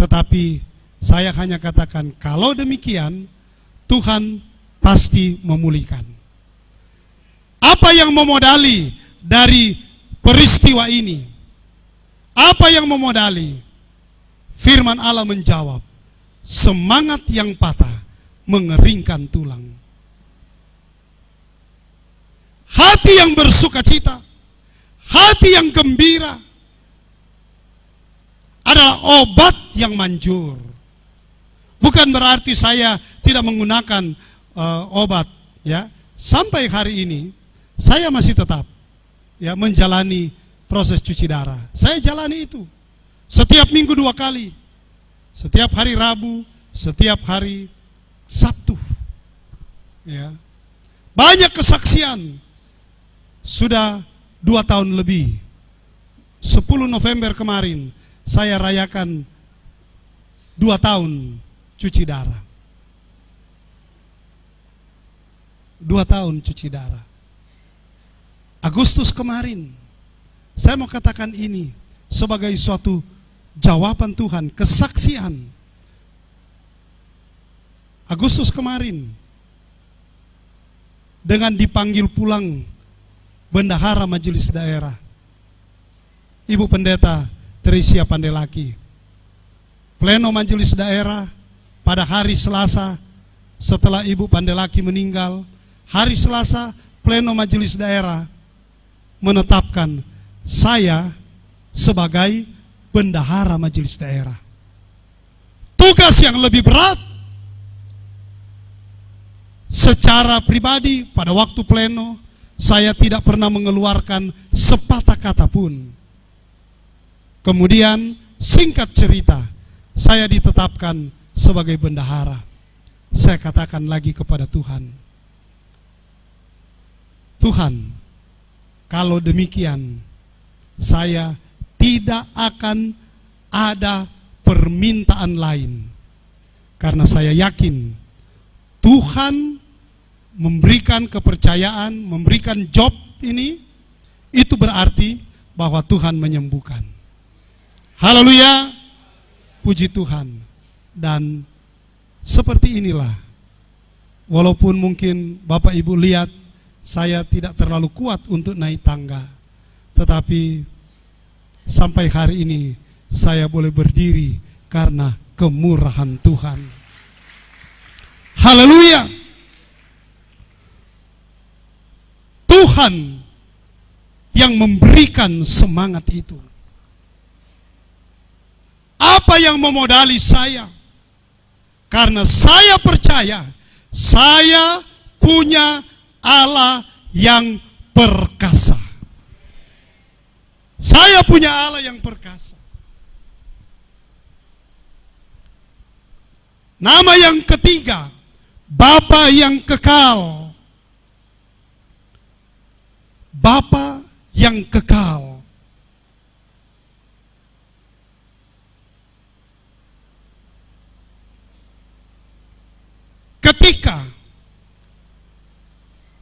Tetapi saya hanya katakan, kalau demikian Tuhan pasti memulihkan. Apa yang memodali dari peristiwa ini? Apa yang memodali? Firman Allah menjawab, semangat yang patah mengeringkan tulang. Hati yang bersukacita, hati yang gembira adalah obat yang manjur. Bukan berarti saya tidak menggunakan obat, ya. Sampai hari ini saya masih tetap menjalani proses cuci darah. Saya jalani itu setiap minggu 2 kali, setiap hari Rabu, setiap hari Sabtu. Ya. Banyak kesaksian. Sudah 2 tahun lebih. 10 November kemarin saya rayakan 2 tahun cuci darah. 2 tahun cuci darah. Agustus kemarin, saya mau katakan ini sebagai suatu jawaban Tuhan, kesaksian. Agustus kemarin, dengan dipanggil pulang bendahara majelis daerah, Ibu Pendeta Teresia Pandelaki, pleno majelis daerah pada hari Selasa setelah Ibu Pandelaki meninggal, hari Selasa pleno majelis daerah menetapkan saya sebagai bendahara majelis daerah. Tugas yang lebih berat. Secara pribadi pada waktu pleno saya tidak pernah mengeluarkan sepatah kata pun. Kemudian singkat cerita, saya ditetapkan sebagai bendahara. Saya katakan lagi kepada Tuhan, Tuhan, kalau demikian saya tidak akan ada permintaan lain. Karena saya yakin Tuhan memberikan kepercayaan, memberikan job ini, itu berarti bahwa Tuhan menyembuhkan. Haleluya, puji Tuhan. Dan seperti inilah, walaupun mungkin Bapak Ibu lihat saya tidak terlalu kuat untuk naik tangga, tetapi sampai hari ini saya boleh berdiri karena kemurahan Tuhan. Haleluya. Tuhan yang memberikan semangat itu. Apa yang memodali saya? Karena saya percaya saya punya Allah yang perkasa. Saya punya Allah yang perkasa. Nama yang ketiga, Bapa yang kekal. Bapa yang kekal. Ketika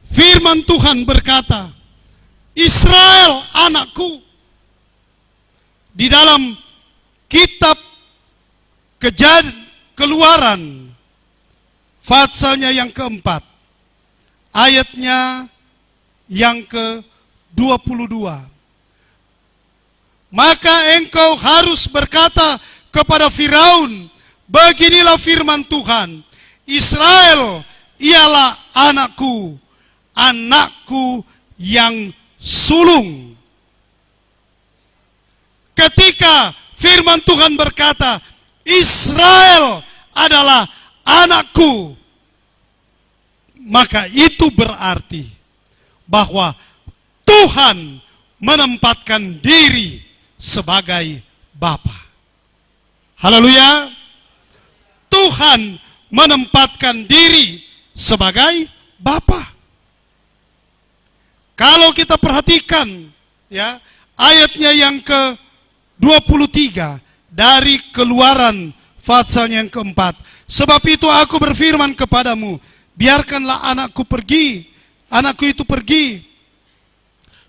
firman Tuhan berkata, Israel anakku, di dalam kitab Keluaran, fatsalnya yang keempat, ayatnya yang ke-22. Maka engkau harus berkata kepada Firaun, beginilah firman Tuhan, Israel ialah anakku, anakku yang sulung. Ketika firman Tuhan berkata, Israel adalah anakku, maka itu berarti bahwa Tuhan menempatkan diri sebagai Bapa. Haleluya. Tuhan menempatkan diri sebagai Bapa. Kalau kita perhatikan ya, ayatnya yang ke-23 dari Keluaran fatsalnya yang keempat. Sebab itu aku berfirman kepadamu, biarkanlah anakku pergi, anakku itu pergi,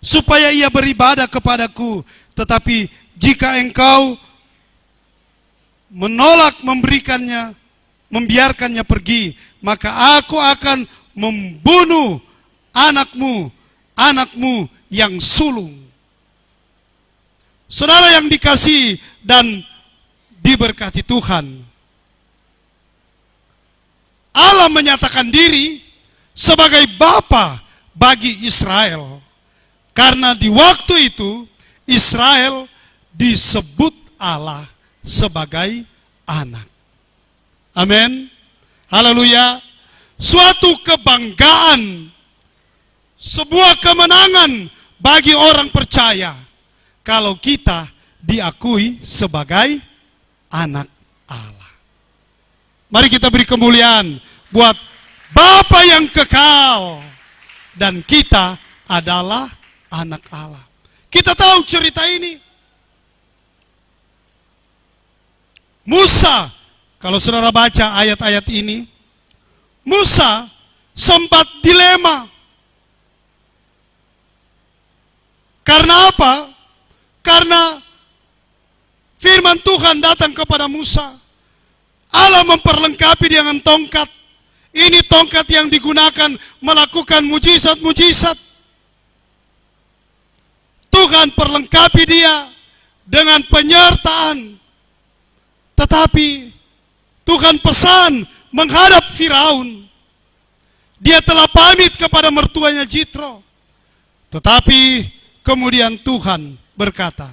supaya ia beribadah kepadaku. Tetapi jika engkau menolak memberikannya, membiarkannya pergi, maka aku akan membunuh anakmu yang sulung. Saudara yang dikasihi dan diberkati Tuhan, Allah menyatakan diri sebagai Bapa bagi Israel. Karena di waktu itu Israel disebut Allah sebagai anak. Amin. Haleluya. Suatu kebanggaan, sebuah kemenangan bagi orang percaya kalau kita diakui sebagai anak Allah. Mari kita beri kemuliaan buat Bapa yang kekal, dan kita adalah anak Allah. Kita tahu cerita ini. Musa, kalau saudara baca ayat-ayat ini, Musa sempat dilema. Karena apa? Karena firman Tuhan datang kepada Musa. Allah memperlengkapi dia dengan tongkat. Ini tongkat yang digunakan melakukan mujizat-mujizat. Tuhan perlengkapi dia dengan penyertaan. Tetapi Tuhan pesan menghadap Firaun. Dia telah pamit kepada mertuanya Jitro. Tetapi kemudian Tuhan berkata,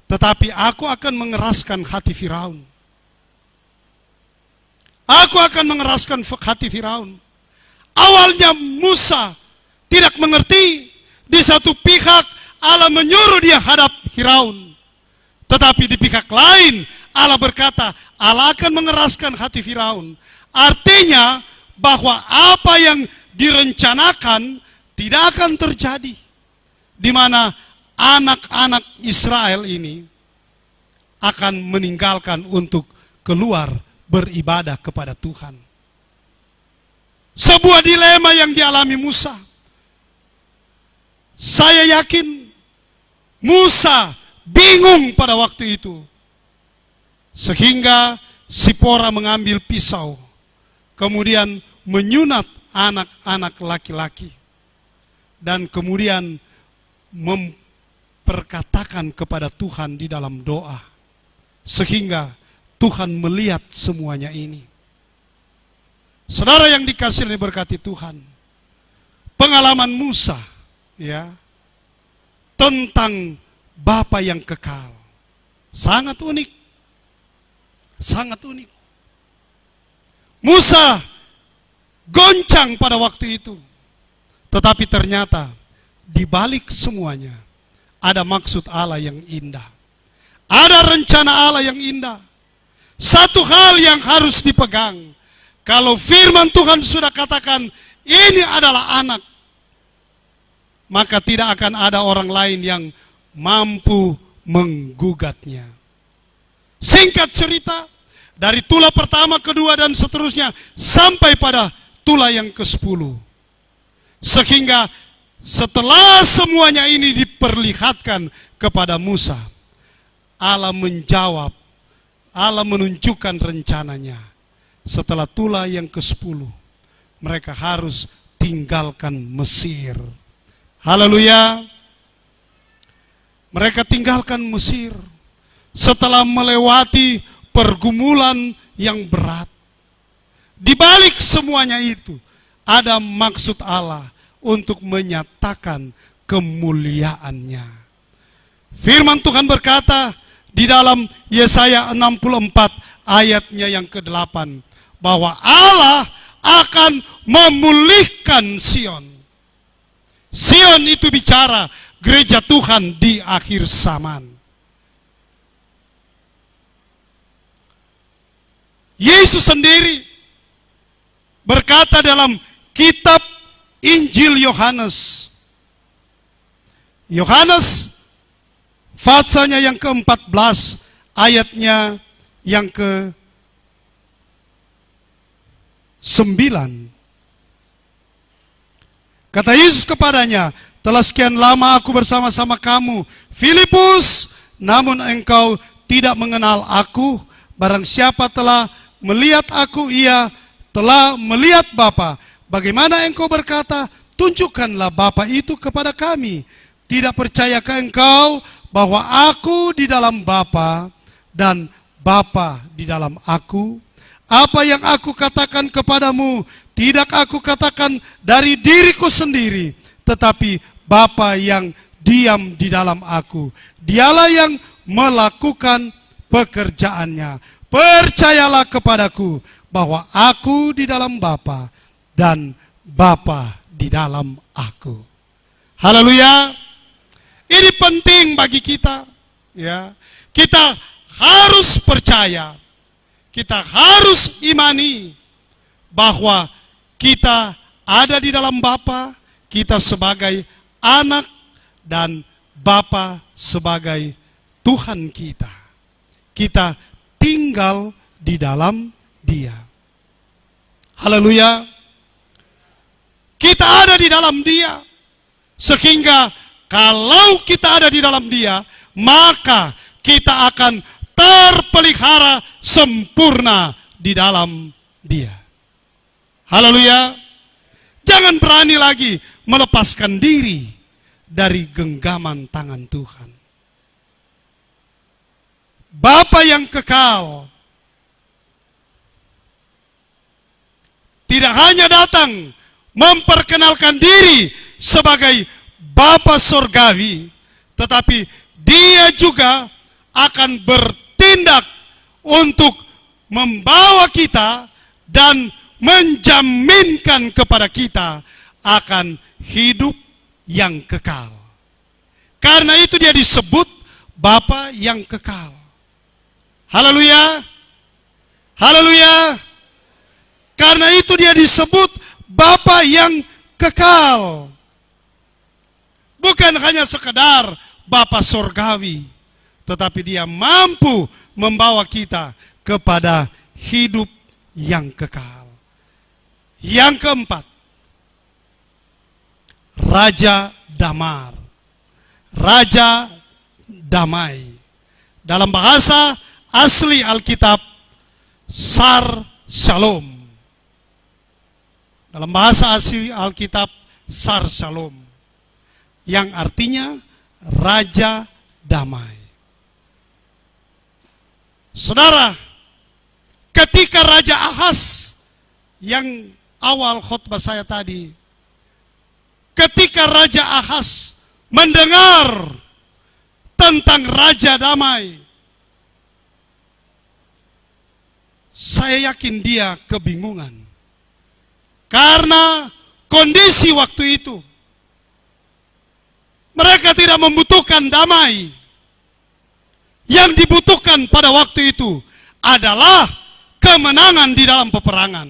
tetapi aku akan mengeraskan hati Firaun. Aku akan mengeraskan hati Firaun. Awalnya Musa tidak mengerti. Di satu pihak Allah menyuruh dia hadap Firaun. Tetapi di pihak lain Allah berkata, Allah akan mengeraskan hati Firaun. Artinya bahwa apa yang direncanakan tidak akan terjadi. Di mana anak-anak Israel ini akan meninggalkan untuk keluar beribadah kepada Tuhan. Sebuah dilema yang dialami Musa. Saya yakin Musa bingung pada waktu itu. Sehingga Sipora mengambil pisau, kemudian menyunat anak-anak laki-laki. Dan kemudian memperkatakan kepada Tuhan di dalam doa. Sehingga Tuhan melihat semuanya ini. Saudara yang dikasihi dan diberkati Tuhan, pengalaman Musa ya tentang Bapa yang kekal sangat unik. Sangat unik. Musa goncang pada waktu itu. Tetapi ternyata di balik semuanya ada maksud Allah yang indah. Ada rencana Allah yang indah. Satu hal yang harus dipegang. Kalau firman Tuhan sudah katakan ini adalah anak, maka tidak akan ada orang lain yang mampu menggugatnya. Singkat cerita, dari tula pertama, kedua, dan seterusnya, sampai pada tula yang ke-10. Sehingga setelah semuanya ini diperlihatkan kepada Musa, Allah menjawab, Allah menunjukkan rencananya. Setelah tula yang ke-10, mereka harus tinggalkan Mesir. Haleluya. Mereka tinggalkan Mesir setelah melewati pergumulan yang berat. Di balik semuanya itu ada maksud Allah untuk menyatakan kemuliaannya. Firman Tuhan berkata di dalam Yesaya 64 ayatnya yang ke-8 bahwa Allah akan memulihkan Sion. Sion itu bicara gereja Tuhan di akhir zaman. Yesus sendiri berkata dalam kitab Injil Yohanes. Yohanes pasalnya yang ke-14 ayatnya yang ke-9. Kata Yesus kepadanya, telah sekian lama aku bersama-sama kamu, Filipus, namun engkau tidak mengenal aku. Barang siapa telah melihat aku, ia telah melihat Bapa. Bagaimana engkau berkata, tunjukkanlah Bapa itu kepada kami? Tidak percayakah engkau bahwa aku di dalam Bapa dan Bapa di dalam aku? Apa yang aku katakan kepadamu, tidak aku katakan dari diriku sendiri, tetapi Bapa yang diam di dalam aku, dialah yang melakukan pekerjaannya. Percayalah kepadaku bahwa aku di dalam Bapa dan Bapa di dalam aku. Haleluya. Ini penting bagi kita, ya. Kita harus percaya, kita harus imani bahwa kita ada di dalam Bapa, kita sebagai anak dan Bapa sebagai Tuhan kita. Kita tinggal di dalam Dia. Haleluya. Kita ada di dalam Dia, sehingga kalau kita ada di dalam Dia, maka kita akan terpelihara sempurna di dalam Dia. Haleluya. Jangan berani lagi melepaskan diri dari genggaman tangan Tuhan. Bapa yang kekal tidak hanya datang memperkenalkan diri sebagai Bapa Surgawi, tetapi Dia juga akan bertindak untuk membawa kita dan menjaminkan kepada kita akan hidup yang kekal. Karena itu Dia disebut Bapa yang kekal. Haleluya. Haleluya. Karena itu Dia disebut Bapa yang kekal. Bukan hanya sekedar Bapa Surgawi, tetapi Dia mampu membawa kita kepada hidup yang kekal. Yang keempat, Raja Damar, Raja Damai. Dalam bahasa asli Alkitab, Sar Shalom. Dalam bahasa asli Alkitab, Sar Shalom, yang artinya Raja Damai. Saudara, ketika Raja Ahaz, yang awal khotbah saya tadi, ketika Raja Ahaz mendengar tentang Raja Damai, saya yakin dia kebingungan. Karena kondisi waktu itu, mereka tidak membutuhkan damai. Yang dibutuhkan pada waktu itu adalah kemenangan di dalam peperangan.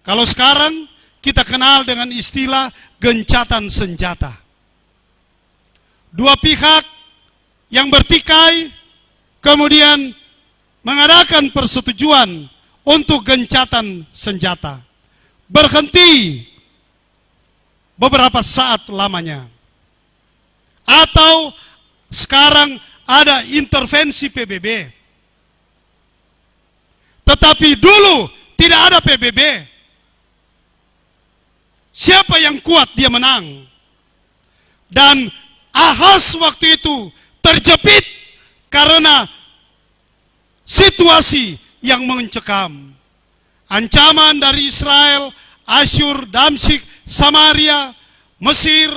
Kalau sekarang kita kenal dengan istilah gencatan senjata. Dua pihak yang bertikai kemudian mengadakan persetujuan untuk gencatan senjata. Berhenti beberapa saat lamanya. Atau sekarang ada intervensi PBB. Tetapi dulu tidak ada PBB. Siapa yang kuat dia menang. Dan Ahaz waktu itu terjepit karena situasi yang mencekam. Ancaman dari Israel, Asyur, Damsyik, Samaria, Mesir,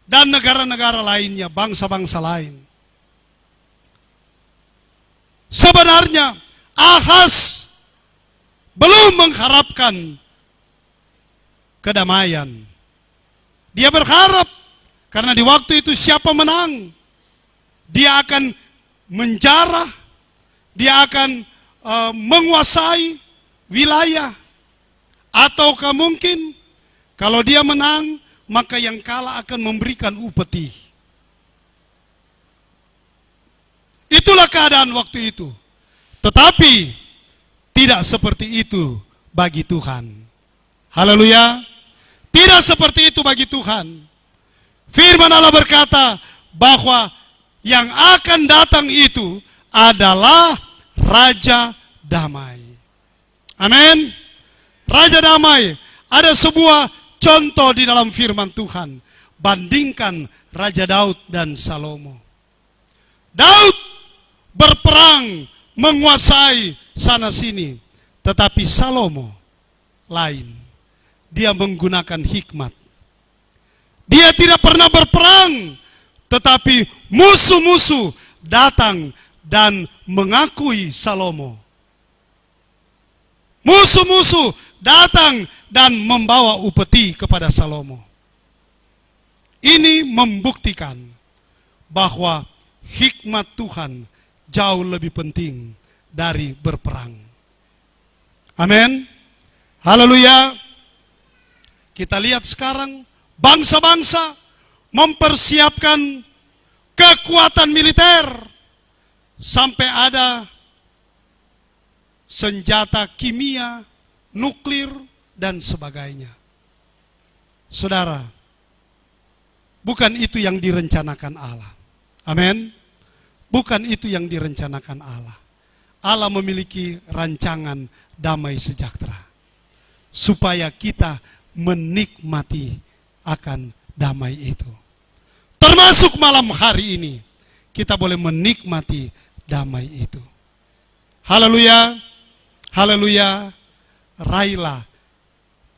dan negara-negara lainnya, bangsa-bangsa lain. Sebenarnya Ahaz belum mengharapkan kedamaian. Dia berharap karena di waktu itu siapa menang, dia akan menjarah, dia akan menguasai wilayah. Ataukah mungkin kalau dia menang, maka yang kalah akan memberikan upeti. Itulah keadaan waktu itu. Tetapi tidak seperti itu bagi Tuhan. Haleluya. Tidak seperti itu bagi Tuhan. Firman Allah berkata bahwa yang akan datang itu adalah Raja Damai. Amin. Raja Damai. Ada sebuah contoh di dalam firman Tuhan. Bandingkan Raja Daud dan Salomo. Daud berperang, menguasai sana sini. Tetapi Salomo lain. Dia menggunakan hikmat. Dia tidak pernah berperang, tetapi musuh-musuh datang dan mengakui Salomo. Musuh-musuh datang dan membawa upeti kepada Salomo. Ini membuktikan bahwa hikmat Tuhan jauh lebih penting dari berperang. Amin. Haleluya. Kita lihat sekarang bangsa-bangsa mempersiapkan kekuatan militer sampai ada senjata kimia, nuklir, dan sebagainya. Saudara, bukan itu yang direncanakan Allah. Amin. Bukan itu yang direncanakan Allah. Allah memiliki rancangan damai sejahtera supaya kita menikmati akan damai itu. Termasuk malam hari ini kita boleh menikmati damai itu. Haleluya. Haleluya. Raihlah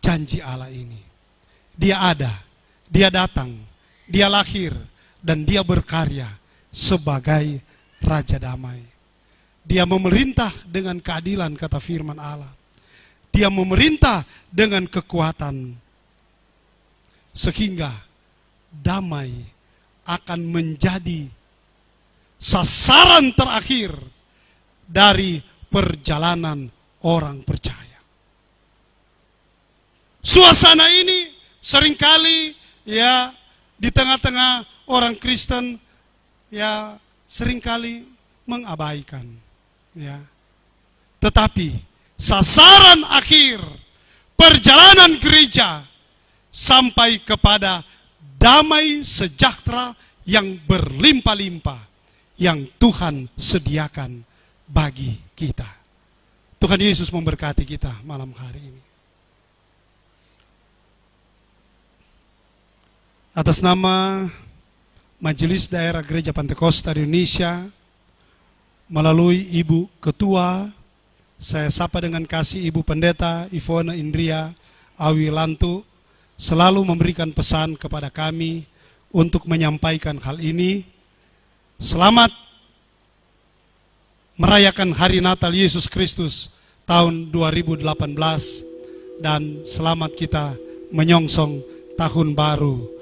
janji Allah ini. Dia ada, dia datang, dia lahir, dan dia berkarya sebagai Raja Damai. Dia memerintah dengan keadilan, kata firman Allah. Dia memerintah dengan kekuatan. Sehingga damai akan menjadi sasaran terakhir dari perjalanan orang percaya. Suasana ini seringkali ya di tengah-tengah orang Kristen ya seringkali mengabaikan ya. Tetapi sasaran akhir perjalanan gereja sampai kepada damai sejahtera yang berlimpah-limpah yang Tuhan sediakan bagi kita. Tuhan Yesus memberkati kita malam hari ini. Atas nama Majelis Daerah Gereja Pantekosta di Indonesia, melalui Ibu Ketua, saya sapa dengan kasih Ibu Pendeta Ivona Indria Awilantu, selalu memberikan pesan kepada kami untuk menyampaikan hal ini. Selamat merayakan Hari Natal Yesus Kristus tahun 2018 dan selamat kita menyongsong tahun baru.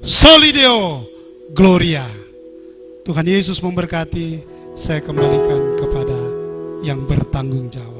Solideo Gloria. Tuhan Yesus memberkati. Saya kembalikan kepada yang bertanggung jawab.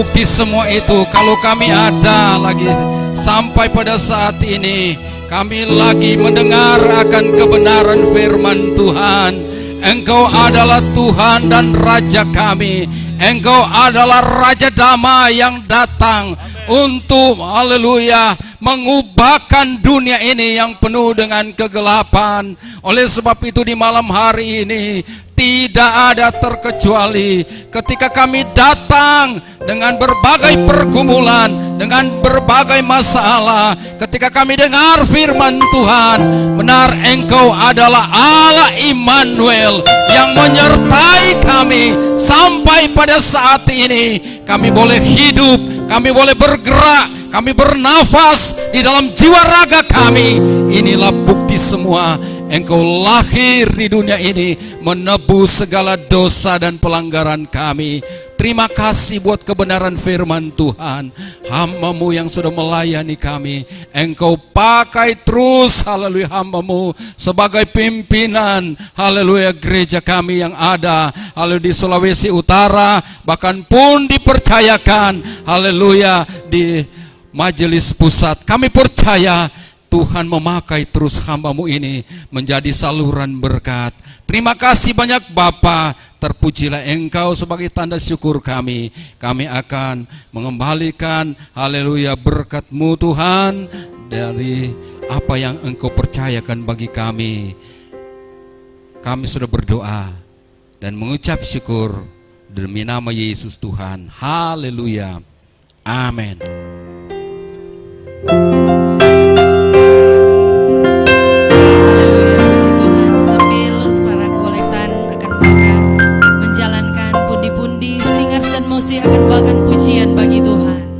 bukti semua itu. Kalau kami ada lagi sampai pada saat ini, kami lagi mendengar akan kebenaran firman Tuhan. Engkau adalah Tuhan dan Raja kami. Engkau adalah Raja damai yang datang untuk, haleluya, mengubahkan dunia ini yang penuh dengan kegelapan. Oleh sebab itu di malam hari ini tidak ada terkecuali ketika kami datang dengan berbagai pergumulan, dengan berbagai masalah, ketika kami dengar firman Tuhan, benar Engkau adalah Allah Immanuel yang menyertai kami sampai pada saat ini. Kami boleh hidup, kami boleh bergerak, kami bernafas di dalam jiwa raga kami. Inilah bukti semua Engkau lahir di dunia ini menebus segala dosa dan pelanggaran kami. Terima kasih buat kebenaran firman Tuhan. Hamba-Mu yang sudah melayani kami, Engkau pakai terus, haleluya, hamba-Mu sebagai pimpinan, haleluya, gereja kami yang ada, haleluya, di Sulawesi Utara, bahkan pun dipercayakan, haleluya, di majelis pusat. Kami percaya Tuhan memakai terus hamba-Mu ini menjadi saluran berkat. Terima kasih banyak Bapa. Terpujilah Engkau sebagai tanda syukur kami. Kami akan mengembalikan, haleluya, berkat-Mu Tuhan dari apa yang Engkau percayakan bagi kami. Kami sudah berdoa dan mengucap syukur demi nama Yesus Tuhan. Haleluya. Amin. Musik akan bawakan pujian bagi Tuhan.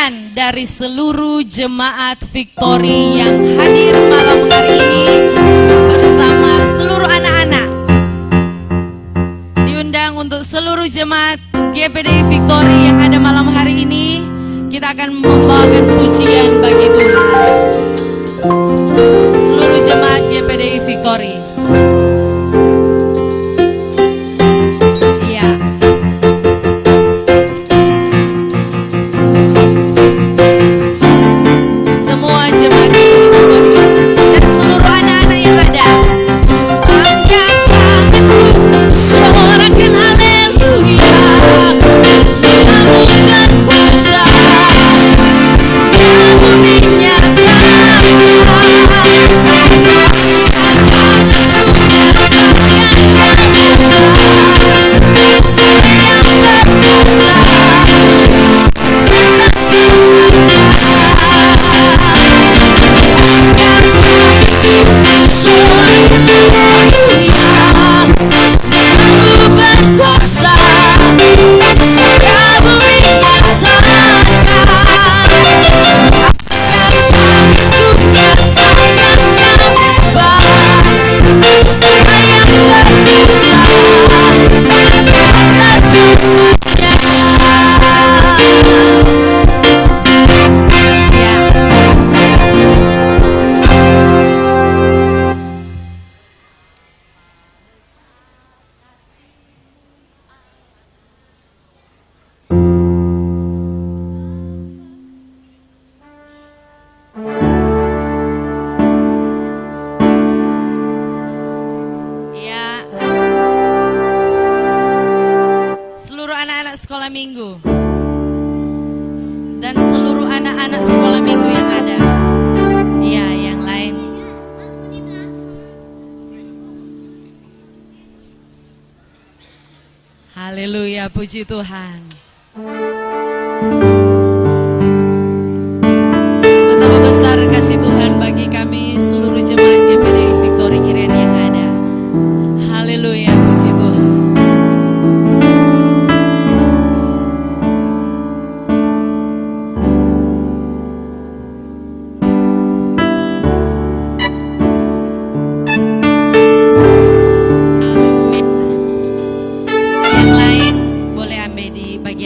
pujian dari seluruh jemaat Victory yang hadir malam hari ini bersama seluruh anak-anak. Diundang untuk seluruh jemaat GPDI Victory yang ada malam hari ini, kita akan membawakan pujian bagi Tuhan. Seluruh jemaat GPDI Victory. Minggu dan seluruh anak-anak sekolah minggu yang ada. Ya, yang lain. Haleluya, puji Tuhan. Betapa besar kasih Tuhan bagi kami seluruh jemaat GPDI Victory Irian yang ada. Haleluya, puji Tuhan.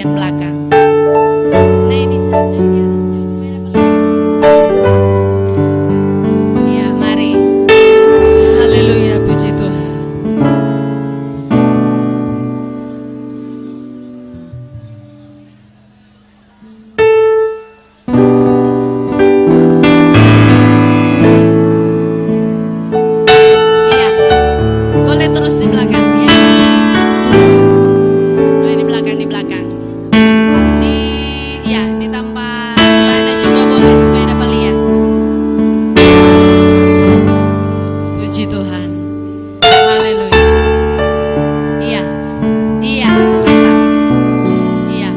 Belakang. Nah, di sana di atas sepeda belakang. Ya, mari. Haleluya, puji Tuhan. Iya. Boleh terus di belakang ya. Boleh di belakang di belakang. Sepeda belia. Puji Tuhan. Haleluya. Iya. Iya, mantap. Iya.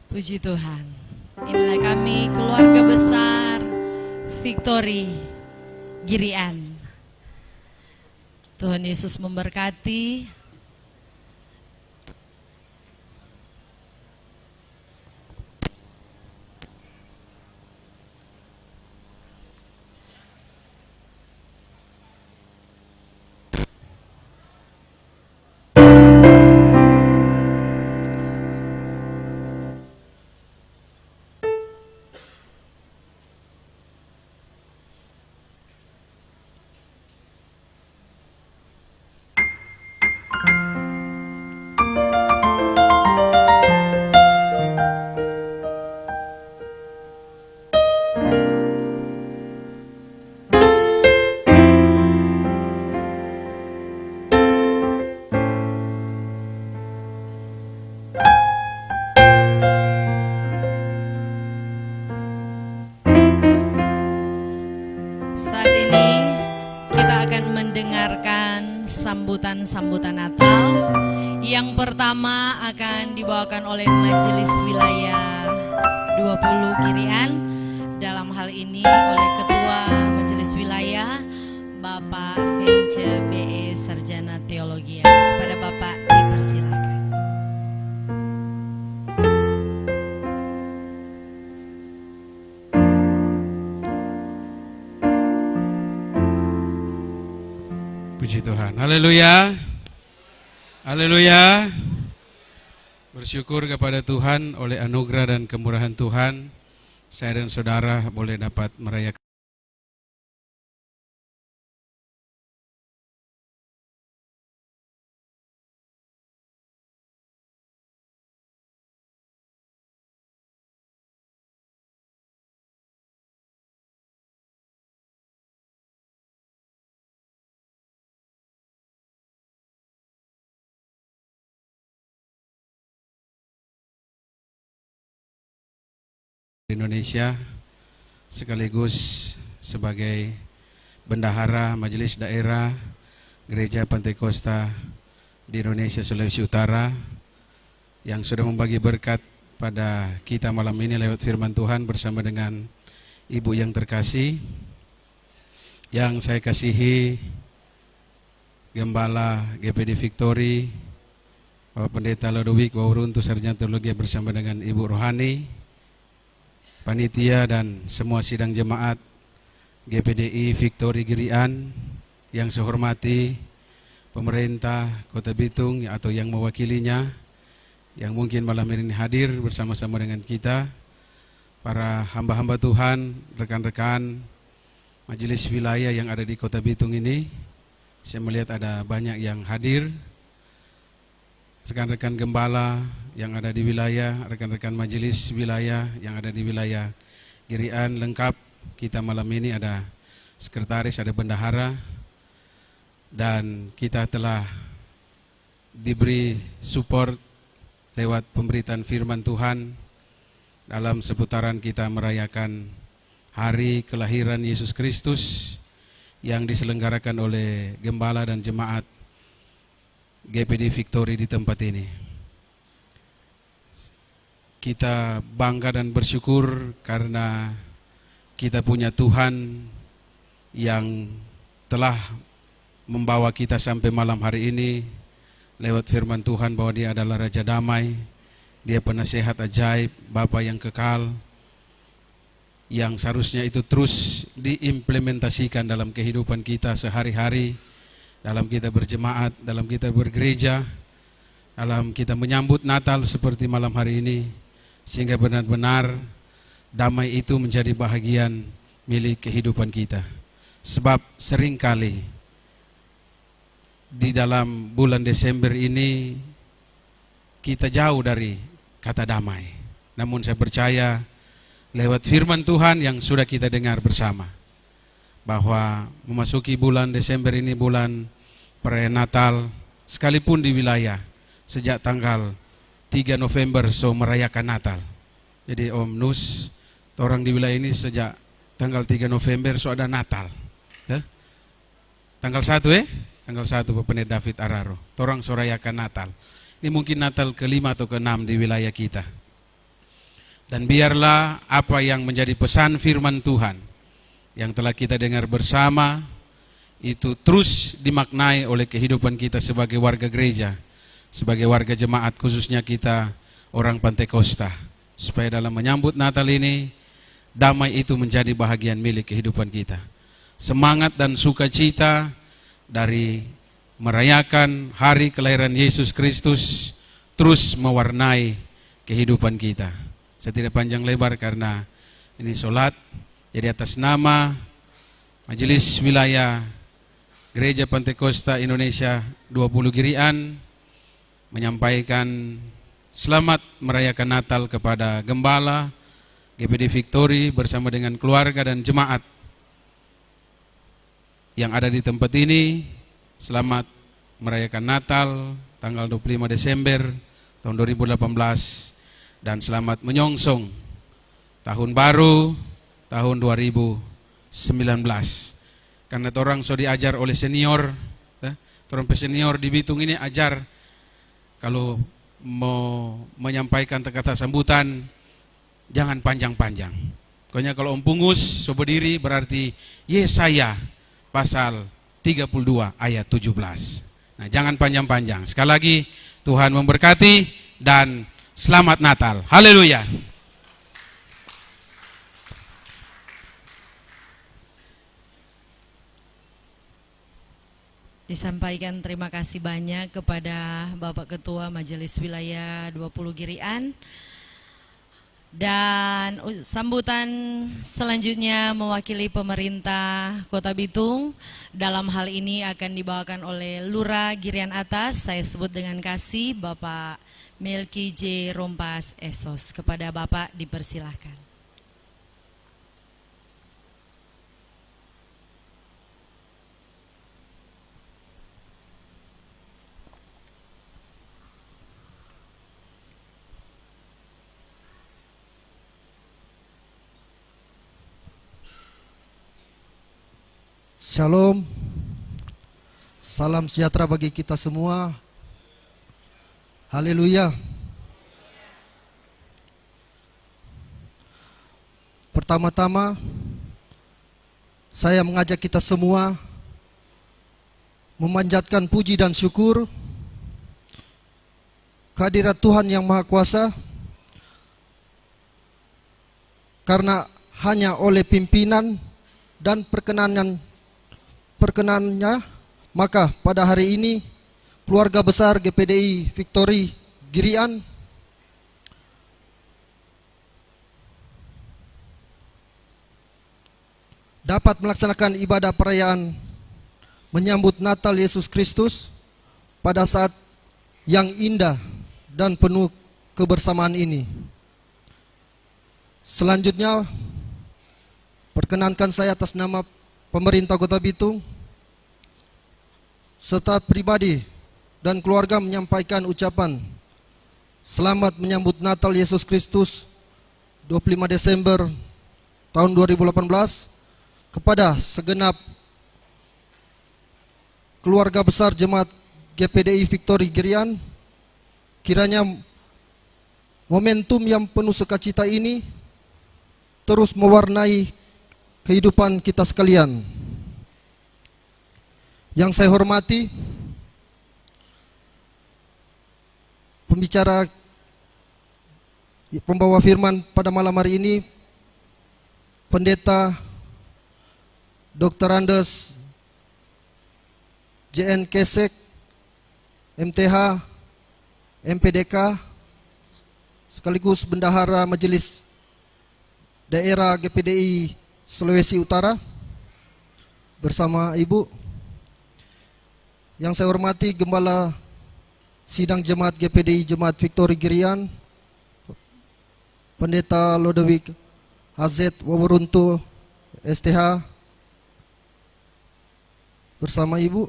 Puji Tuhan. Inilah kami keluarga besar Victory Girian. Tuhan Yesus memberkati. Saat ini kita akan mendengarkan sambutan-sambutan Natal. Yang pertama akan dibawakan oleh Majelis Wilayah 20 Girian. Dalam hal ini oleh Ketua Majelis Wilayah Bapak Vence BE Sarjana Teologi. Kepada Bapak dipersilakan. Puji Tuhan, haleluya, haleluya. Bersyukur kepada Tuhan oleh anugerah dan kemurahan Tuhan, saya dan saudara boleh dapat merayakan Indonesia sekaligus sebagai bendahara Majelis Daerah Gereja Pantekosta di Indonesia Sulawesi Utara yang sudah membagi berkat pada kita malam ini lewat firman Tuhan bersama dengan Ibu yang terkasih yang saya kasihi, Gembala GPD Victory, Bapak Pendeta Lodowik Wauruntu Sarjana Teologi bersama dengan Ibu Rohani, panitia dan semua sidang jemaat GPDI Victory Girian yang saya hormati, pemerintah Kota Bitung atau yang mewakilinya yang mungkin malam ini hadir bersama-sama dengan kita, para hamba-hamba Tuhan, rekan-rekan majelis wilayah yang ada di Kota Bitung ini. Saya melihat ada banyak yang hadir, rekan-rekan gembala yang ada di wilayah, rekan-rekan majelis wilayah yang ada di wilayah Girian lengkap. Kita malam ini ada sekretaris, ada bendahara, dan kita telah diberi support lewat pemberitaan firman Tuhan dalam seputaran kita merayakan hari kelahiran Yesus Kristus yang diselenggarakan oleh gembala dan jemaat GPD Victory di tempat ini. Kita bangga dan bersyukur karena kita punya Tuhan yang telah membawa kita sampai malam hari ini lewat firman Tuhan bahwa Dia adalah Raja Damai, Dia penasehat ajaib, Bapa yang kekal, yang seharusnya itu terus diimplementasikan dalam kehidupan kita sehari-hari, dalam kita berjemaat, dalam kita bergereja, dalam kita menyambut Natal seperti malam hari ini, sehingga benar-benar damai itu menjadi bahagian milik kehidupan kita. Sebab seringkali di dalam bulan Desember ini kita jauh dari kata damai. Namun saya percaya lewat firman Tuhan yang sudah kita dengar bersama, bahwa memasuki bulan Desember ini bulan perayaan Natal, sekalipun di wilayah sejak tanggal 3 November so merayakan Natal. Jadi Om Nus, orang di wilayah ini sejak tanggal 3 November so ada Natal. Ya? Tanggal 1 Tanggal 1 Bapak Pendeta David Araro. Orang so rayakan Natal. Ini mungkin Natal ke-5 atau ke-6 di wilayah kita. Dan biarlah apa yang menjadi pesan firman Tuhan yang telah kita dengar bersama itu terus dimaknai oleh kehidupan kita sebagai warga gereja, sebagai warga jemaat, khususnya kita orang Pantekosta, supaya dalam menyambut Natal ini damai itu menjadi bahagian milik kehidupan kita. Semangat dan sukacita dari merayakan hari kelahiran Yesus Kristus terus mewarnai kehidupan kita. Saya tidak panjang lebar karena ini sholat. Jadi atas nama Majelis Wilayah Gereja Pantekosta Indonesia 20 Girian menyampaikan selamat merayakan Natal kepada Gembala GPD Victory bersama dengan keluarga dan jemaat yang ada di tempat ini. Selamat merayakan Natal tanggal 25 Desember tahun 2018 dan selamat menyongsong tahun baru tahun 2019. Karena orang so diajar oleh senior, orang senior di Bitung ini ajar kalau mau menyampaikan kata sambutan jangan panjang-panjang. Pokoknya kalau pungus so berdiri berarti Yesaya pasal 32 ayat 17. Nah, jangan panjang-panjang. Sekali lagi Tuhan memberkati dan selamat Natal. Haleluya. Disampaikan terima kasih banyak kepada Bapak Ketua Majelis Wilayah 20 Girian. Dan sambutan selanjutnya mewakili pemerintah Kota Bitung. Dalam hal ini akan dibawakan oleh Lurah Girian Atas, saya sebut dengan kasih, Bapak Melki J. Rompas Esos. Kepada Bapak dipersilahkan. Shalom, salam sejahtera bagi kita semua. Haleluya. Pertama-tama saya mengajak kita semua memanjatkan puji dan syukur kehadirat Tuhan yang Maha Kuasa, karena hanya oleh pimpinan dan perkenannya, maka pada hari ini keluarga besar GPDI Victory Girian dapat melaksanakan ibadah perayaan menyambut Natal Yesus Kristus pada saat yang indah dan penuh kebersamaan ini. Selanjutnya, perkenankan saya atas nama pemerintah Kota Bitung serta pribadi dan keluarga menyampaikan ucapan selamat menyambut Natal Yesus Kristus 25 Desember tahun 2018 kepada segenap keluarga besar jemaat GPDI Victory Girian. Kiranya momentum yang penuh sukacita ini terus mewarnai kehidupan kita sekalian. Yang saya hormati pembicara pembawa firman pada malam hari ini, Pendeta Dr. Andes JN Kesek, MTH, MPDK, sekaligus Bendahara Majelis Daerah GPDI Sulawesi Utara bersama Ibu. Yang saya hormati Gembala Sidang Jemaat GPDI Jemaat Victory Girian, Pendeta Lodewijk HZ Waworuntu STH bersama Ibu.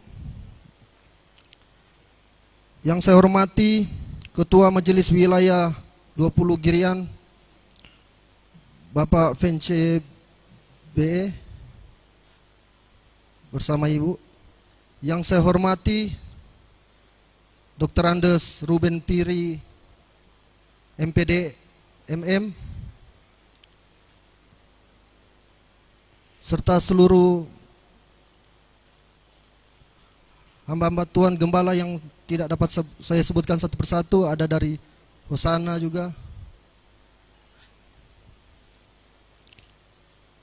Yang saya hormati Ketua Majelis Wilayah 20 Girian, Bapak Vence BE bersama Ibu. Yang saya hormati Dr. Andes Ruben Piri MPD MM serta seluruh hamba-hamba Tuhan gembala yang tidak dapat saya sebutkan satu persatu, ada dari Hosana juga.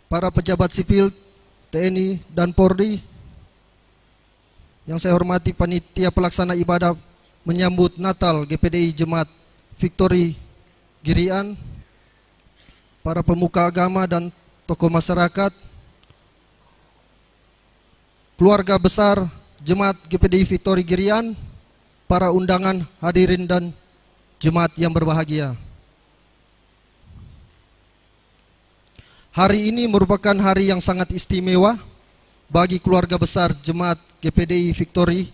Para pejabat sipil TNI dan Polri yang saya hormati, panitia pelaksana ibadah menyambut Natal GPDI Jemaat Victory Girian, para pemuka agama dan tokoh masyarakat, keluarga besar Jemaat GPDI Victory Girian, para undangan hadirin dan jemaat yang berbahagia. Hari ini merupakan hari yang sangat istimewa bagi keluarga besar Jemaat GPDI Victory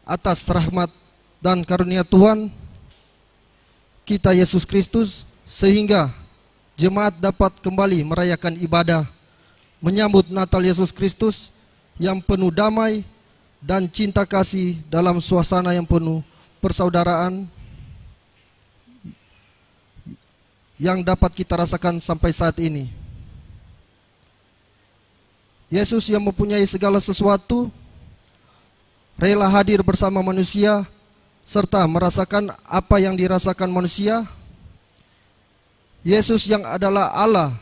atas rahmat dan karunia Tuhan kita Yesus Kristus, sehingga jemaat dapat kembali merayakan ibadah menyambut Natal Yesus Kristus yang penuh damai dan cinta kasih dalam suasana yang penuh persaudaraan yang dapat kita rasakan sampai saat ini. Yesus yang mempunyai segala sesuatu rela hadir bersama manusia serta merasakan apa yang dirasakan manusia. Yesus yang adalah Allah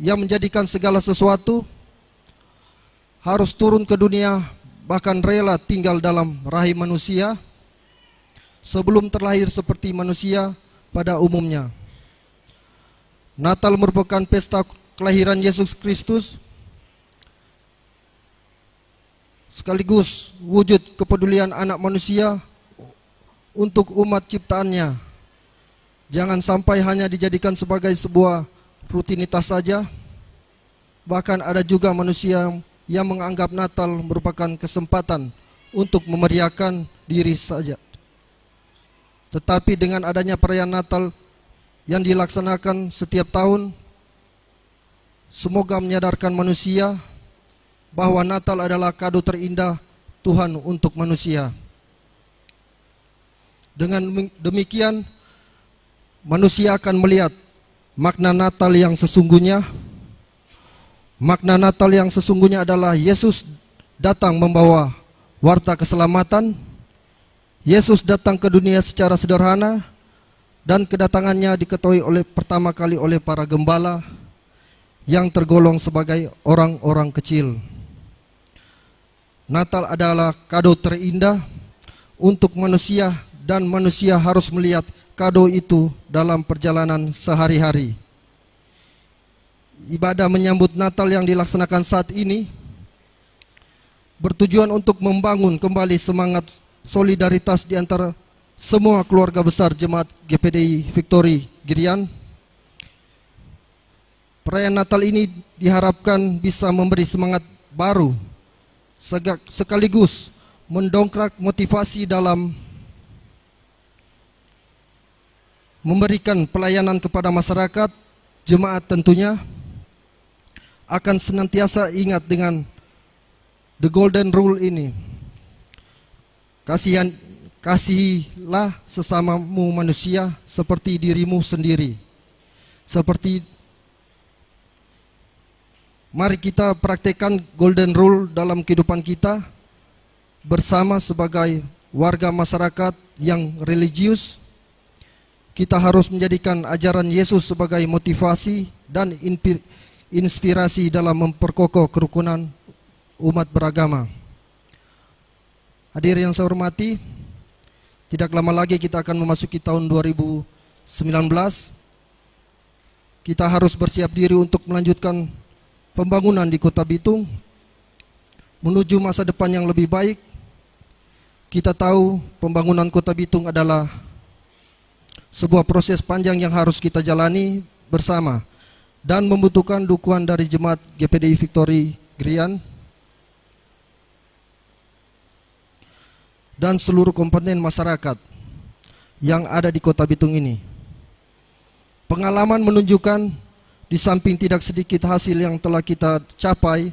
yang menjadikan segala sesuatu harus turun ke dunia, bahkan rela tinggal dalam rahim manusia sebelum terlahir seperti manusia pada umumnya. Natal merupakan pesta kelahiran Yesus Kristus sekaligus wujud kepedulian anak manusia untuk umat ciptaannya. Jangan sampai hanya dijadikan sebagai sebuah rutinitas saja. Bahkan ada juga manusia yang menganggap Natal merupakan kesempatan untuk memeriahkan diri saja. Tetapi dengan adanya perayaan Natal yang dilaksanakan setiap tahun, semoga menyadarkan manusia bahwa Natal adalah kado terindah Tuhan untuk manusia. Dengan demikian, manusia akan melihat makna Natal yang sesungguhnya. Makna Natal yang sesungguhnya adalah Yesus datang membawa warta keselamatan. Yesus datang ke dunia secara sederhana, dan kedatangannya diketahui pertama kali oleh para gembala yang tergolong sebagai orang-orang kecil. Natal adalah kado terindah untuk manusia, dan manusia harus melihat kado itu dalam perjalanan sehari-hari. Ibadah menyambut Natal yang dilaksanakan saat ini bertujuan untuk membangun kembali semangat solidaritas di antara semua keluarga besar Jemaat GPDI Victory Girian. Perayaan Natal ini diharapkan bisa memberi semangat baru sekaligus mendongkrak motivasi dalam memberikan pelayanan kepada masyarakat. Jemaat tentunya akan senantiasa ingat dengan the golden rule ini. Kasihilah sesamamu manusia seperti dirimu sendiri. Mari kita praktekkan golden rule dalam kehidupan kita bersama sebagai warga masyarakat yang religius. Kita harus menjadikan ajaran Yesus sebagai motivasi dan inspirasi dalam memperkokoh kerukunan umat beragama. Hadirin yang saya hormati, tidak lama lagi kita akan memasuki tahun 2019. Kita harus bersiap diri untuk melanjutkan pembangunan di Kota Bitung menuju masa depan yang lebih baik. Kita tahu pembangunan Kota Bitung adalah sebuah proses panjang yang harus kita jalani bersama dan membutuhkan dukungan dari Jemaat GPDI Victory Girian dan seluruh komponen masyarakat yang ada di Kota Bitung ini. Pengalaman menunjukkan di samping tidak sedikit hasil yang telah kita capai,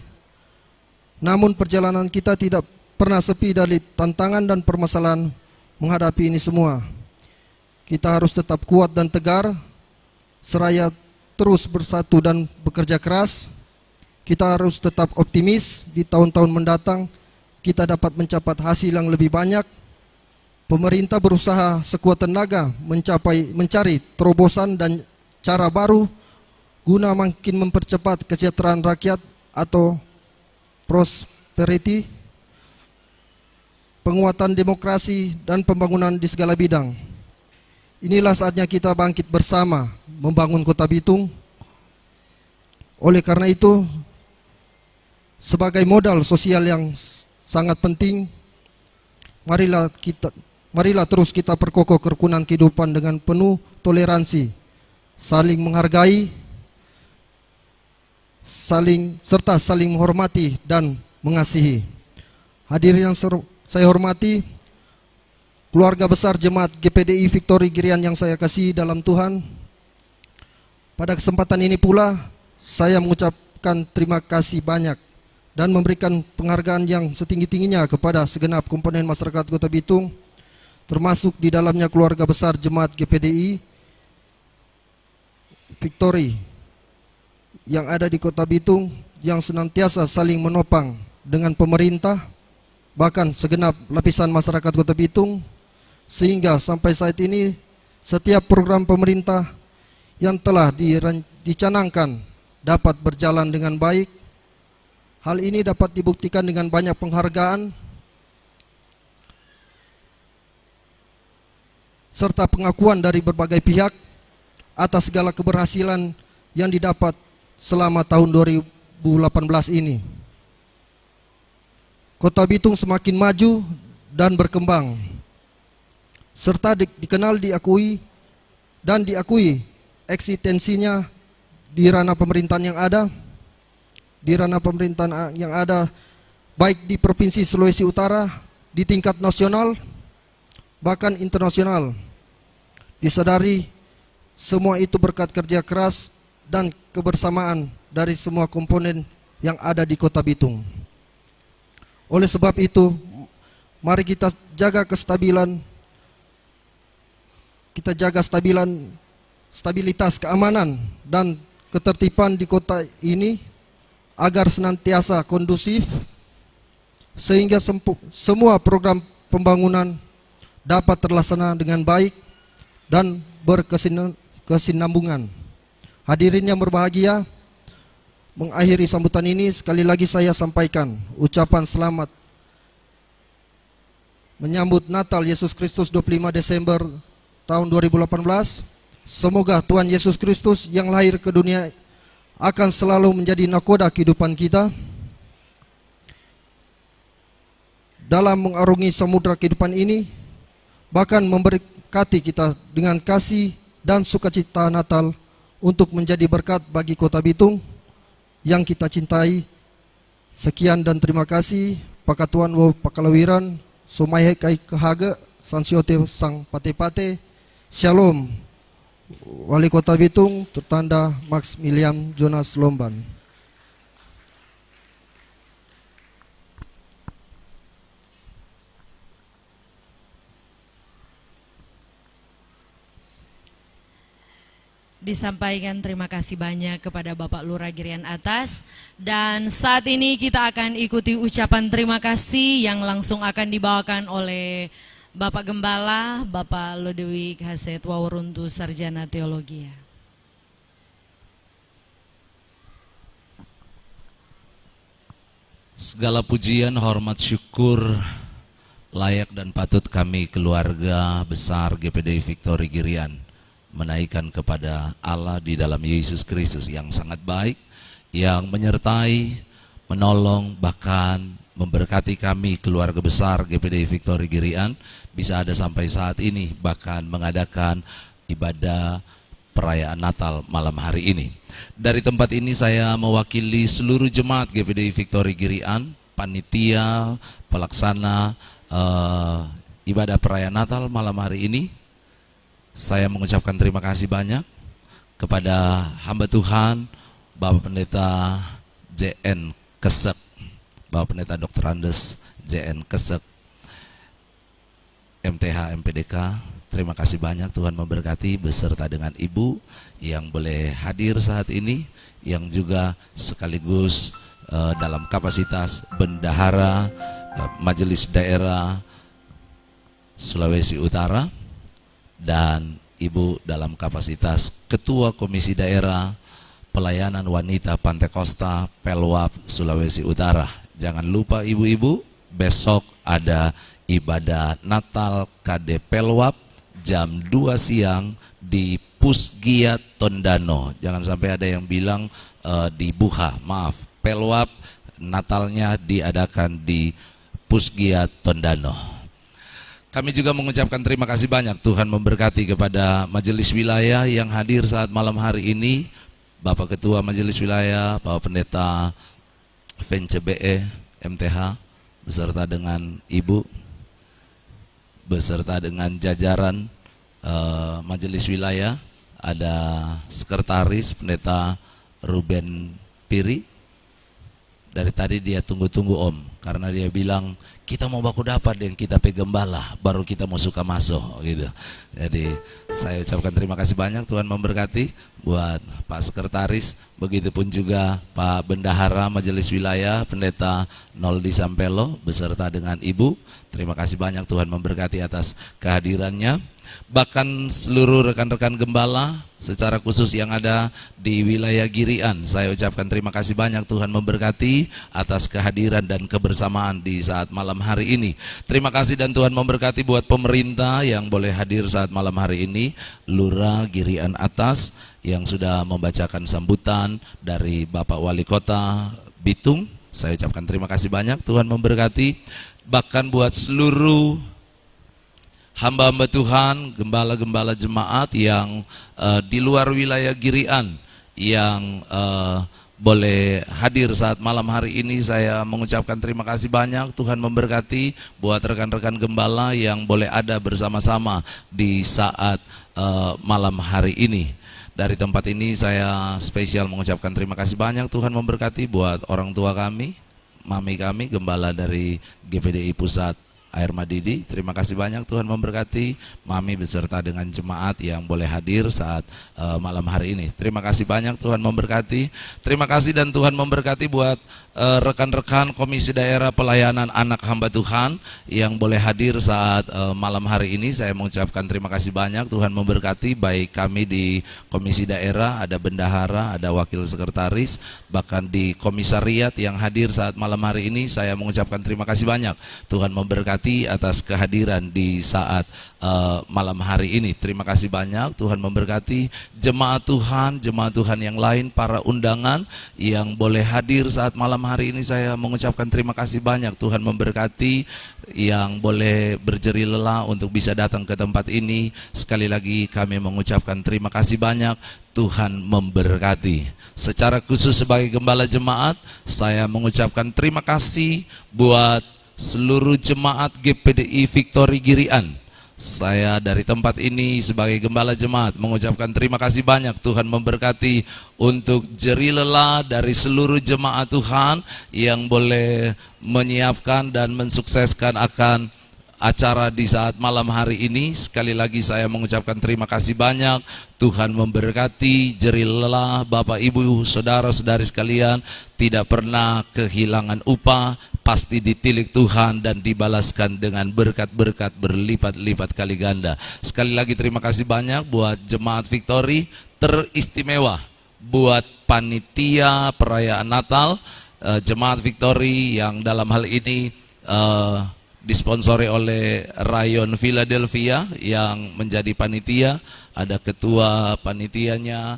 namun perjalanan kita tidak pernah sepi dari tantangan dan permasalahan menghadapi ini semua. Kita harus tetap kuat dan tegar, seraya terus bersatu dan bekerja keras. kita harus tetap optimis di tahun-tahun mendatang kita dapat mencapai hasil yang lebih banyak. Pemerintah berusaha sekuat tenaga mencari terobosan dan cara baru guna makin mempercepat kesejahteraan rakyat atau prosperity, penguatan demokrasi dan pembangunan di segala bidang. Inilah saatnya kita bangkit bersama membangun Kota Bitung. Oleh karena itu, sebagai modal sosial yang sangat penting, marilah terus kita perkokoh kerukunan kehidupan dengan penuh toleransi, saling menghargai, serta saling menghormati dan mengasihi. Hadirin yang saya hormati, keluarga besar Jemaat GPDI Victory Girian yang saya kasihi dalam Tuhan, pada kesempatan ini pula saya mengucapkan terima kasih banyak dan memberikan penghargaan yang setinggi-tingginya kepada segenap komponen masyarakat Kota Bitung, termasuk di dalamnya keluarga besar Jemaat GPDI Victory yang ada di Kota Bitung, yang senantiasa saling menopang dengan pemerintah, bahkan segenap lapisan masyarakat Kota Bitung, sehingga sampai saat ini setiap program pemerintah yang telah dicanangkan dapat berjalan dengan baik. Hal ini dapat dibuktikan dengan banyak penghargaan serta pengakuan dari berbagai pihak atas segala keberhasilan yang didapat selama tahun 2018 ini. Kota Bitung semakin maju dan berkembang, serta dikenal, diakui eksistensinya di ranah pemerintahan yang ada, baik di Provinsi Sulawesi Utara, di tingkat nasional, bahkan internasional. Disadari semua itu berkat kerja keras dan kebersamaan dari semua komponen yang ada di Kota Bitung. Oleh sebab itu, mari kita jaga stabilitas keamanan dan ketertiban di kota ini agar senantiasa kondusif, sehingga semua program pembangunan dapat terlaksana dengan baik dan berkesinambungan. Hadirin yang berbahagia, mengakhiri sambutan ini sekali lagi saya sampaikan ucapan selamat menyambut Natal Yesus Kristus 25 Desember tahun 2018. Semoga Tuhan Yesus Kristus yang lahir ke dunia akan selalu menjadi nakoda kehidupan kita dalam mengarungi samudera kehidupan ini, bahkan memberkati kita dengan kasih dan sukacita Natal untuk menjadi berkat bagi Kota Bitung yang kita cintai. Sekian dan terima kasih. Pakatuan wo pakalawiran, sumai kai kehaga, sansiote sang pate-pate. Shalom. Wali Kota Bitung tertanda Maximilian Jonas Lomban. Disampaikan terima kasih banyak kepada Bapak Lurah Girian Atas. Dan saat ini kita akan ikuti ucapan terima kasih yang langsung akan dibawakan oleh Bapak Gembala, Bapak Lodewijk Haset Waworuntu, Sarjana Teologi. Segala pujian, hormat, syukur layak dan patut kami keluarga besar GPDI Victory Girian menaikkan kepada Allah di dalam Yesus Kristus yang sangat baik, yang menyertai, menolong, bahkan memberkati kami keluarga besar GPDI Victory Girian bisa ada sampai saat ini, bahkan mengadakan ibadah perayaan Natal malam hari ini. Dari tempat ini saya mewakili seluruh jemaat GPDI Victory Girian, panitia, pelaksana ibadah perayaan Natal malam hari ini. Saya mengucapkan terima kasih banyak kepada hamba Tuhan Bapak Pendeta JN Kesek, Bapak Pendeta Dr. Andes JN Kesek, MTH MPDK. Terima kasih banyak, Tuhan memberkati beserta dengan Ibu yang boleh hadir saat ini, yang juga sekaligus dalam kapasitas bendahara Majelis Daerah Sulawesi Utara, dan Ibu dalam kapasitas Ketua Komisi Daerah Pelayanan Wanita Pantai Kosta Pelwap Sulawesi Utara. Jangan lupa ibu-ibu, besok ada ibadah Natal KD Pelwap jam 2 siang di Pusgia Tondano. Jangan sampai ada yang bilang di Buha, maaf. Pelwap Natalnya diadakan di Pusgia Tondano. Kami juga mengucapkan terima kasih banyak, Tuhan memberkati kepada majelis wilayah yang hadir saat malam hari ini. Bapak Ketua Majelis Wilayah, Bapak Pendeta FNCBE MTH beserta dengan Ibu, beserta dengan jajaran Majelis Wilayah, ada Sekretaris Pendeta Ruben Piri. Dari tadi dia tunggu-tunggu Om, karena dia bilang kita mau baku dapat yang kita pegembala, baru kita mau suka masuk gitu. Jadi saya ucapkan terima kasih banyak, Tuhan memberkati buat Pak Sekretaris, begitupun juga Pak Bendahara Majelis Wilayah Pendeta Noldi Sampelo beserta dengan Ibu. Terima kasih banyak, Tuhan memberkati atas kehadirannya. Bahkan seluruh rekan-rekan gembala secara khusus yang ada di wilayah Girian, saya ucapkan terima kasih banyak, Tuhan memberkati atas kehadiran dan kebersamaan di saat malam hari ini. Terima kasih dan Tuhan memberkati buat pemerintah yang boleh hadir saat malam hari ini. Lurah Girian Atas yang sudah membacakan sambutan dari Bapak Wali Kota Bitung, saya ucapkan terima kasih banyak, Tuhan memberkati. Bahkan buat seluruh hamba-hamba Tuhan, gembala-gembala jemaat yang di luar wilayah Girian yang boleh hadir saat malam hari ini, saya mengucapkan terima kasih banyak, Tuhan memberkati buat rekan-rekan gembala yang boleh ada bersama-sama di saat malam hari ini. Dari tempat ini saya spesial mengucapkan terima kasih banyak, Tuhan memberkati buat orang tua kami, mami kami, gembala dari GPDI Pusat Air Madidi. Terima kasih banyak, Tuhan memberkati Mami beserta dengan jemaat yang boleh hadir saat malam hari ini. Terima kasih banyak, Tuhan memberkati. Terima kasih dan Tuhan memberkati buat rekan-rekan Komisi Daerah Pelayanan Anak Hamba Tuhan yang boleh hadir saat malam hari ini. Saya mengucapkan terima kasih banyak, Tuhan memberkati. Baik kami di Komisi Daerah, ada bendahara, ada wakil sekretaris, bahkan di komisariat yang hadir saat malam hari ini, saya mengucapkan terima kasih banyak, Tuhan memberkati atas kehadiran di saat malam hari ini. Terima kasih banyak, Tuhan memberkati jemaat Tuhan yang lain, para undangan yang boleh hadir saat malam hari ini. Saya mengucapkan terima kasih banyak, Tuhan memberkati yang boleh berjeri lelah untuk bisa datang ke tempat ini. Sekali lagi kami mengucapkan terima kasih banyak, Tuhan memberkati. Secara khusus sebagai gembala jemaat, saya mengucapkan terima kasih buat seluruh jemaat GPDI Victory Girian. Saya dari tempat ini sebagai gembala jemaat mengucapkan terima kasih banyak, Tuhan memberkati untuk jeri lelah dari seluruh jemaat Tuhan yang boleh menyiapkan dan mensukseskan akan acara di saat malam hari ini. Sekali lagi saya mengucapkan terima kasih banyak, Tuhan memberkati jeri lelah Bapak Ibu Saudara-saudari sekalian, tidak pernah kehilangan upah, pasti ditilik Tuhan dan dibalaskan dengan berkat-berkat berlipat-lipat kali ganda. Sekali lagi terima kasih banyak buat jemaat Victory, teristimewa buat panitia perayaan Natal jemaat Victory yang dalam hal ini disponsori oleh Rayon Philadelphia yang menjadi panitia. Ada ketua panitianya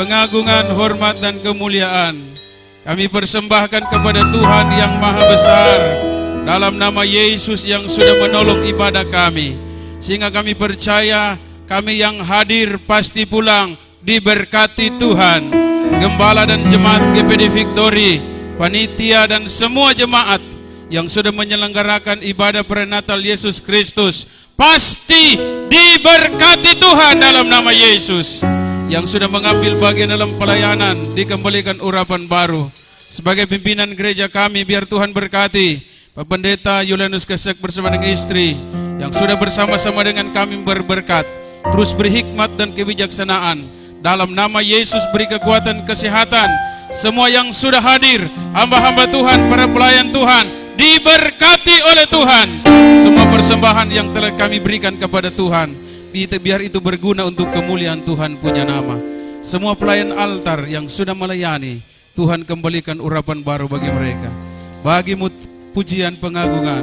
pengagungan, hormat, dan kemuliaan kami persembahkan kepada Tuhan yang Maha Besar, dalam nama Yesus yang sudah menolong ibadah kami, sehingga kami percaya kami yang hadir pasti pulang diberkati Tuhan. Gembala dan jemaat GPD Victory, panitia dan semua jemaat yang sudah menyelenggarakan ibadah prenatal Yesus Kristus pasti diberkati Tuhan dalam nama Yesus. Yang sudah mengambil bagian dalam pelayanan dikembalikan urapan baru. Sebagai pimpinan gereja kami, biar Tuhan berkati Pak Pendeta Yulianus Kesek bersama dengan istri yang sudah bersama-sama dengan kami berberkat, terus berhikmat dan kebijaksanaan. Dalam nama Yesus beri kekuatan, kesehatan. Semua yang sudah hadir, hamba-hamba Tuhan, para pelayan Tuhan, diberkati oleh Tuhan. Semua persembahan yang telah kami berikan kepada Tuhan, biar itu berguna untuk kemuliaan Tuhan punya nama. Semua pelayan altar yang sudah melayani, Tuhan kembalikan urapan baru bagi mereka. Bagimu pujian, pengagungan,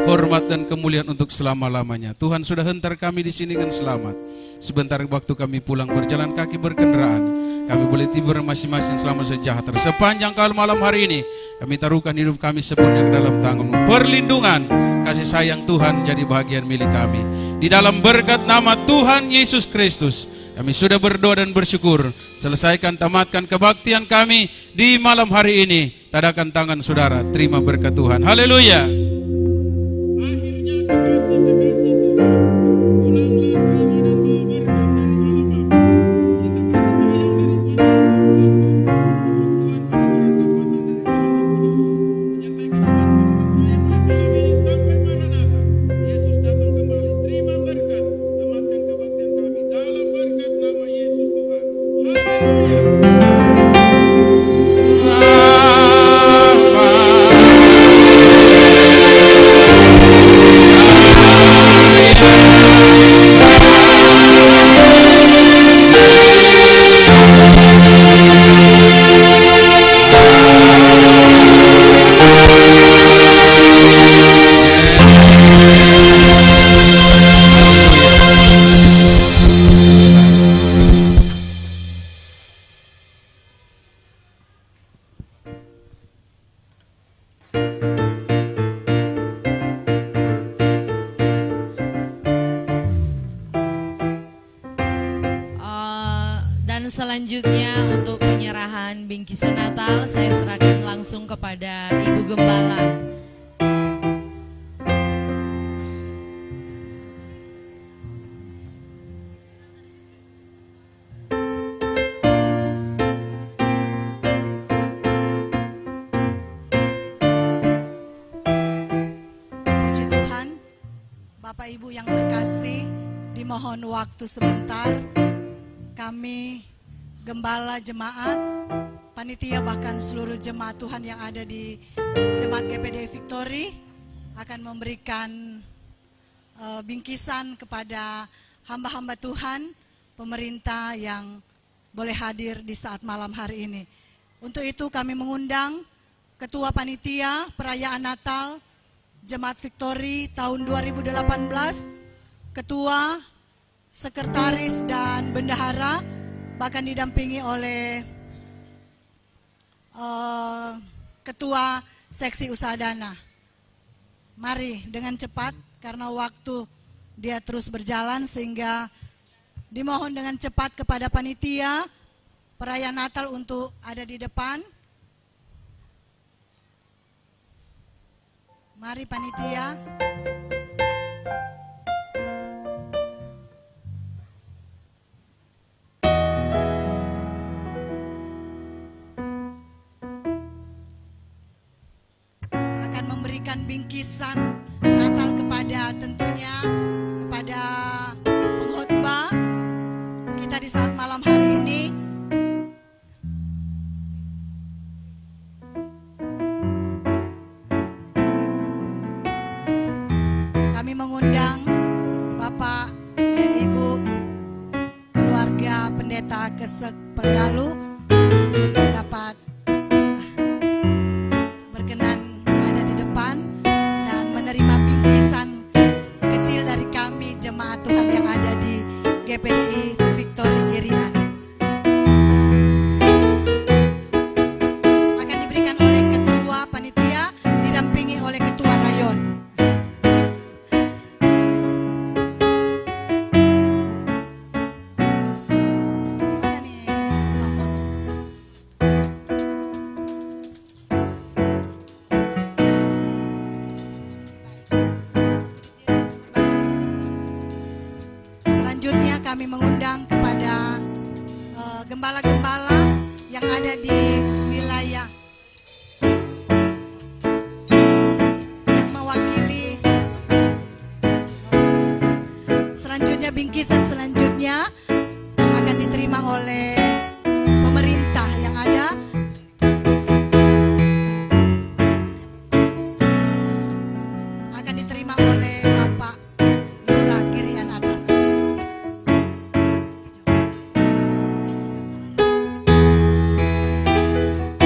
hormat dan kemuliaan untuk selama-lamanya. Tuhan sudah hentar kami di sini dengan selamat. Sebentar waktu kami pulang berjalan kaki berkendaraan, kami boleh tidur masing-masing selamat sejahtera. Sepanjang malam hari ini, kami taruhkan hidup kami sepenuhnya ke dalam tangan-Mu. Perlindungan, kasih sayang Tuhan jadi bagian milik kami. Di dalam berkat nama Tuhan Yesus Kristus, kami sudah berdoa dan bersyukur. Selesaikan, tamatkan kebaktian kami di malam hari ini. Tadakan tangan saudara, terima berkat Tuhan. Haleluya. Akhirnya kekasih-kekasih Tuhan, pulanglah terima dan bawa berkat dari Allah Bapa. Cinta kasih sayang dari Tuhan Yesus Kristus, persekutuan penghiburan kekuatan dari Allah Kudus, menyertai kehidupan saudara saya mulai malam ini sampai Maranatha. Yesus datang kembali. Terima berkat, tamatkan kebaktian kami dalam berkat nama Yesus Tuhan. Haleluya. Selanjutnya untuk penyerahan bingkisan Natal, saya serahkan langsung kepada Ibu Gembala. Puji Tuhan, Bapak Ibu yang terkasih, dimohon waktu sebentar. Kami Gembala jemaat, panitia bahkan seluruh jemaat Tuhan yang ada di Jemaat GPD Victory akan memberikan bingkisan kepada hamba-hamba Tuhan, pemerintah yang boleh hadir di saat malam hari ini. Untuk itu kami mengundang Ketua Panitia Perayaan Natal Jemaat Victory tahun 2018, Ketua, Sekretaris dan Bendahara, bahkan didampingi oleh Ketua Seksi Usaha Dana. Mari dengan cepat karena waktu dia terus berjalan, sehingga dimohon dengan cepat kepada panitia perayaan Natal untuk ada di depan. Mari panitia. Bingkisan Natal kepada tentunya kepada pengkhotbah kita di saat malam hari ini. Kami mengundang Bapak dan Ibu keluarga Pendeta Kesek Pelialu untuk dapat GPDI Victory Girian. kami mengundang kepada gembala-gembala yang ada di wilayah yang mewakili. Selanjutnya bingkisan selanjutnya akan diterima oleh pemerintah yang ada. Akan diterima oleh Bapak Lurah Girian Atas.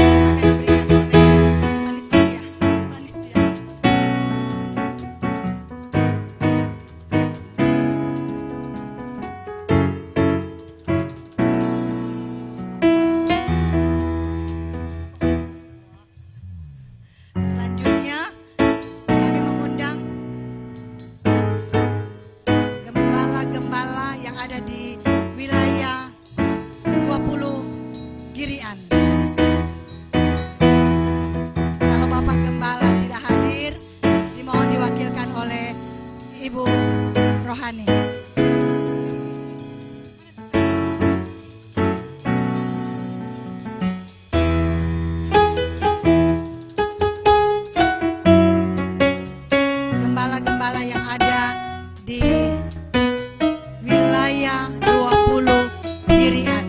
Akan diberikan oleh panitia. Selanjutnya kami mengundang gembala-gembala yang ada di wilayah 20 Girian. Kalau Bapak Gembala tidak hadir, dimohon diwakilkan oleh Ibu Rohani. Gembala-gembala yang ada di wilayah 20 Girian.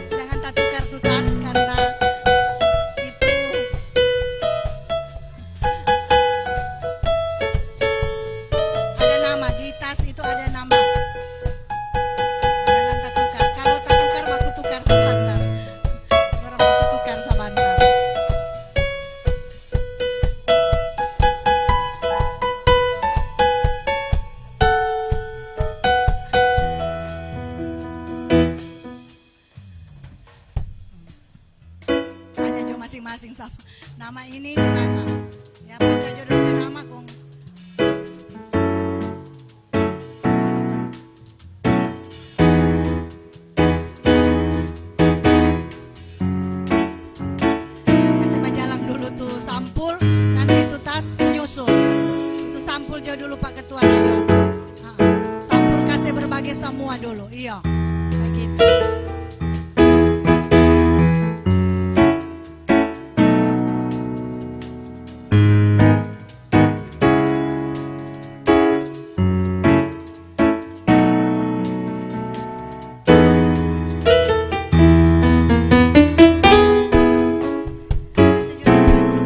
Jangan tak tukar tutas karena itu ada nama di tas, itu ada nama. Jangan tak tukar. Kalau tak tukar baku tukar sebentar. Orang baku tukar sebentar. Tanya jo masing-masing sama nama ini di mana. Ya baca jo dulu nama kong. Kasih majalang dulu tuh sampul, nanti itu tas menyusul. Itu sampul jo dulu Pak Ketua Rayon. Sampul kasih berbagai semua dulu. Iya, begitu. Kasih jo dulu.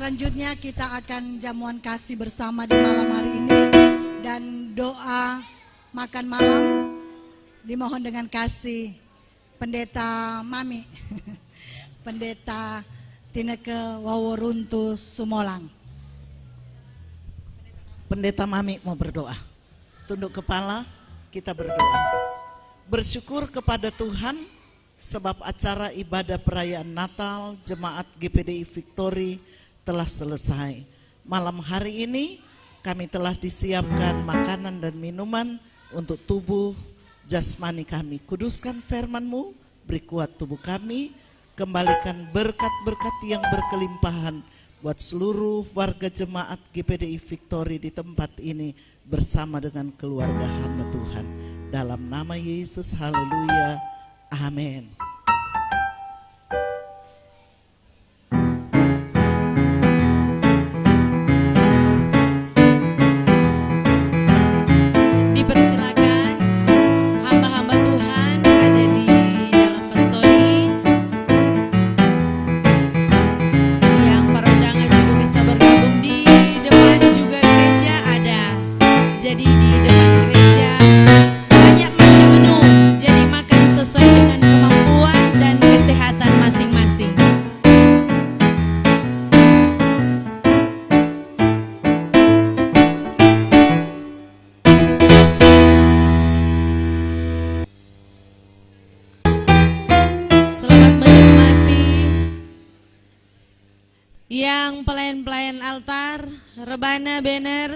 Selanjutnya kita akan jamuan kasih bersama di malam hari ini, dan doa makan malam dimohon dengan kasih Pendeta Mami, Pendeta Tineke Waworuntu Sumolang. Pendeta Mami mau berdoa. Tunduk kepala, kita berdoa. Bersyukur kepada Tuhan sebab acara ibadah perayaan Natal Jemaat GPDI Victory telah selesai. Malam hari ini kami telah disiapkan makanan dan minuman untuk tubuh jasmani kami. Kuduskan firman-Mu, beri kuat tubuh kami, kembalikan berkat-berkat yang berkelimpahan buat seluruh warga jemaat GPDI Victory di tempat ini bersama dengan keluarga hamba Tuhan. Dalam nama Yesus, haleluya, amin. Dipersilakan hamba-hamba Tuhan ada di dalam pastori. Yang para undangan juga bisa bergabung di depan juga gereja ada. Jadi di depan gereja banyak macam menu. Jadi makan sesuai dengan kemampuan dan kesehatan masing-masing. Selamat menikmati. Yang pelayan-pelayan altar, rebana banner